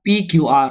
PQR,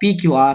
PQR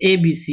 ABC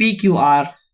PQR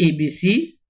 ABC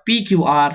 PQR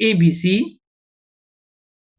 ABC,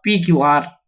PQR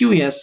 QS,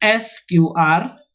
SQR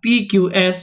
PQS,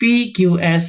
PQS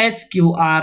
SQR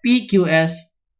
PQS,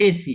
AC,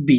B।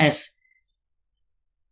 S।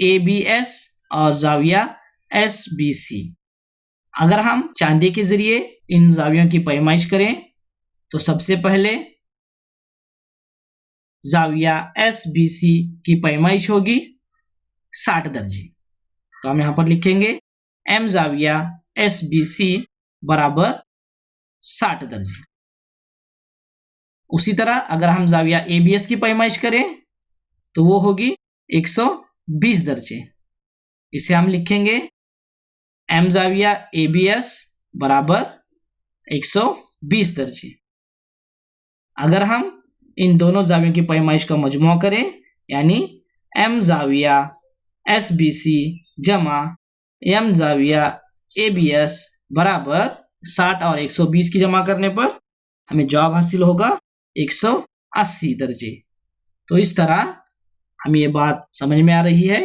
ABS اور زاویہ SBC. اگر ہم چاندے کے ذریعے ان زاویوں کی پیمائش کریں تو سب سے پہلے زاویہ SBC کی پیمائش ہوگی 60 درجے. تو ہم یہاں پر لکھیں گے M زاویہ SBC برابر 60 درجے. اسی طرح اگر ہم زاویہ ABS کی پیمائش کریں تو وہ ہوگی 120 درجے. اسے ہم لکھیں گے M زاویہ ABS برابر 120 درجے. اگر ہم ان دونوں زاویوں کی پیمائش کا مجموعہ کریں یعنی M زاویہ SBC جمع M زاویہ ABS برابر 60 اور 120 کی جمع کرنے پر ہمیں جواب حاصل ہوگا 180 درجے. تو اس طرح ہمیں یہ بات سمجھ میں آ رہی ہے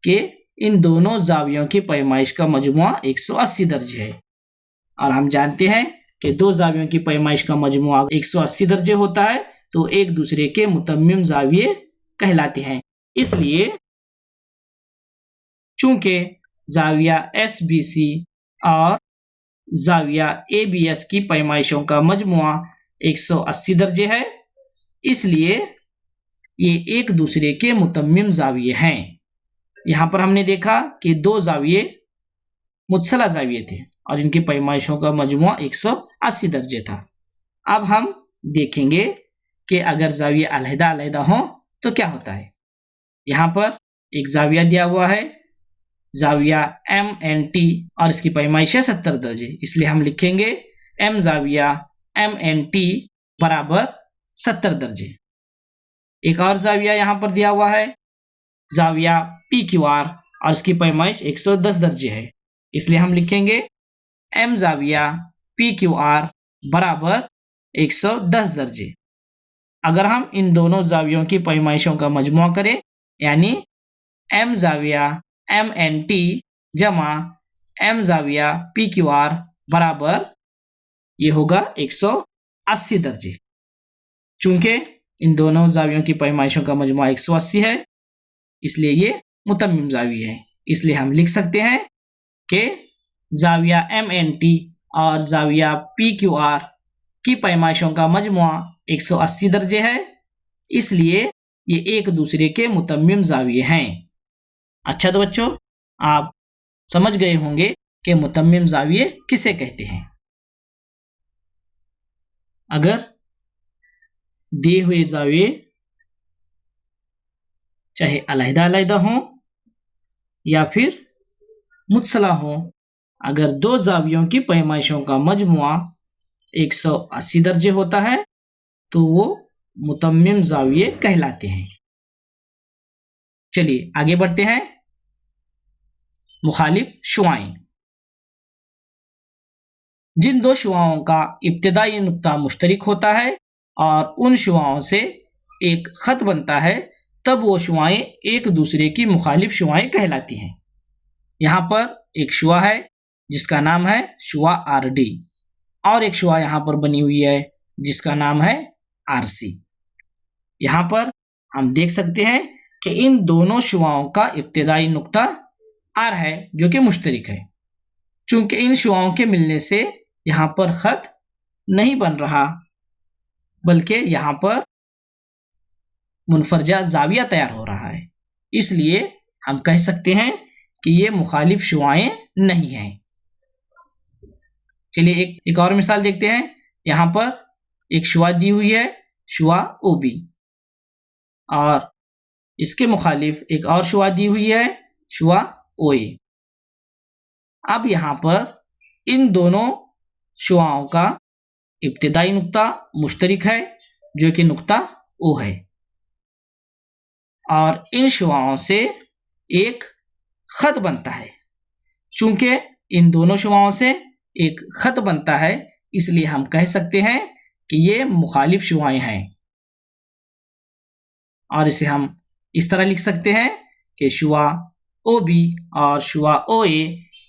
کہ ان دونوں زاویوں کی پیمائش کا مجموعہ 180 درجے ہے، اور ہم جانتے ہیں کہ دو زاویوں کی پیمائش کا مجموعہ 180 درجے ہوتا ہے تو ایک دوسرے کے متمم زاویے کہلاتے ہیں. اس لیے چونکہ زاویہ SBC اور زاویہ ABS کی پیمائشوں کا مجموعہ 180 درجے ہے، اس لیے یہ ایک دوسرے کے متمم زاویے ہیں. یہاں پر ہم نے دیکھا کہ دو زاویے متصلہ زاویے تھے اور ان کی پیمائشوں کا مجموعہ 180 درجے تھا. اب ہم دیکھیں گے کہ اگر زاویے علیحدہ علیحدہ ہوں تو کیا ہوتا ہے. یہاں پر ایک زاویہ دیا ہوا ہے زاویہ MNT اور اس کی پیمائش ہے 70 درجے، اس لیے ہم لکھیں گے M زاویہ MNT برابر 70 درجے. ایک اور زاویہ یہاں پر دیا ہوا ہے زاویہ PQR اور اس کی پیمائش 110 درجے ہے، اس لیے ہم لکھیں گے M زاویہ PQR برابر 110 درجے. اگر ہم ان دونوں زاویوں کی پیمائشوں کا مجموعہ کریں یعنی M زاویہ MNT جمع M زاویہ PQR برابر یہ ہوگا 180 درجے. چونکہ ان دونوں زاویوں کی پیمائشوں کا مجموعہ 180 ہے اس لیے یہ متمم زاویے ہے، اس لیے ہم لکھ سکتے ہیں کہ زاویہ MNT اور زاویہ PQR کی پیمائشوں کا مجموعہ 180 درجے ہے، اس لیے یہ ایک دوسرے کے متمم زاویے ہیں. اچھا تو بچوں آپ سمجھ گئے ہوں گے کہ متمم زاویے کسے کہتے ہیں. اگر دیے ہوئے زاویے چاہے علیحدہ علیحدہ ہوں یا پھر متصلہ ہوں، اگر دو زاویوں کی پیمائشوں کا مجموعہ 180 درجے ہوتا ہے تو وہ متمم زاویے کہلاتے ہیں. چلیے آگے بڑھتے ہیں. مخالف شعاعیں. جن دو شعاعوں کا ابتدائی نقطہ مشترک ہوتا ہے اور ان شعاعوں سے ایک خط بنتا ہے تب وہ شعاعیں ایک دوسرے کی مخالف شعاعیں کہلاتی ہیں. یہاں پر ایک شعاع ہے جس کا نام ہے شعاع RD اور ایک شعاع یہاں پر بنی ہوئی ہے جس کا نام ہے RC. یہاں پر ہم دیکھ سکتے ہیں کہ ان دونوں شعاعوں کا ابتدائی نقطہ R ہے جو کہ مشترک ہے. چونکہ ان شعاعوں کے ملنے سے یہاں پر خط نہیں بن رہا بلکہ یہاں پر منفرجہ زاویہ تیار ہو رہا ہے، اس لیے ہم کہہ سکتے ہیں کہ یہ مخالف شعاعیں نہیں ہیں. چلیے ایک اور مثال دیکھتے ہیں. یہاں پر ایک شعاع دی ہوئی ہے شعاع OB اور اس کے مخالف ایک اور شعاع دی ہوئی ہے شعاع OA. اب یہاں پر ان دونوں شعاعوں کا ابتدائی نقطہ مشترک ہے جو کہ نقطہ O ہے اور ان شعاعوں سے ایک خط بنتا ہے. چونکہ ان دونوں شعاعوں سے ایک خط بنتا ہے اس لیے ہم کہہ سکتے ہیں کہ یہ مخالف شعاعیں ہیں، اور اسے ہم اس طرح لکھ سکتے ہیں کہ شعاع OB اور شعاع OA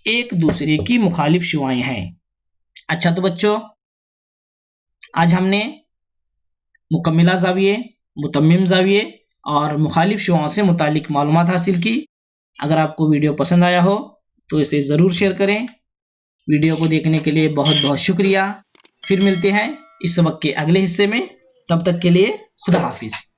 ایک دوسرے کی مخالف شعاعیں ہیں. اچھا تو بچوں آج ہم نے مکملہ زاویے، متمم زاویے اور مخالف شعاعوں سے متعلق معلومات حاصل کی. اگر آپ کو ویڈیو پسند آیا ہو تو اسے ضرور شیئر کریں. ویڈیو کو دیکھنے کے لیے بہت بہت شکریہ. پھر ملتے ہیں اس سبق کے اگلے حصے میں. تب تک کے لیے خدا حافظ.